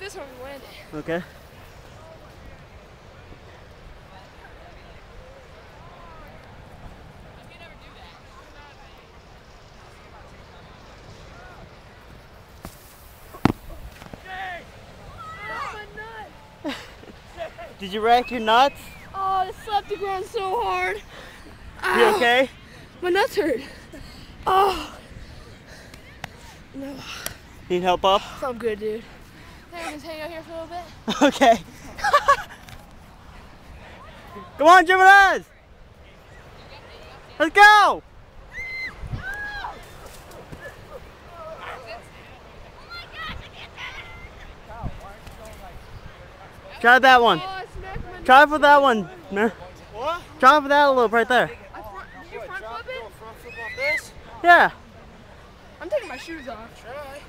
this one we landed. Okay. Did you wreck your nuts? Oh, I slapped the ground so hard. You okay? My nuts hurt. Oh. No. Need help up? I'm good, dude. I think I'll just hang out here for a little bit. Okay. Come on, Gemini's! Let's go! Try that one. Oh, I smacked my Try nuts for that so one. hard. What? Try for that a little right there. Did you front flip it? Front flip off this? Yeah. I'm taking my shoes off. Try.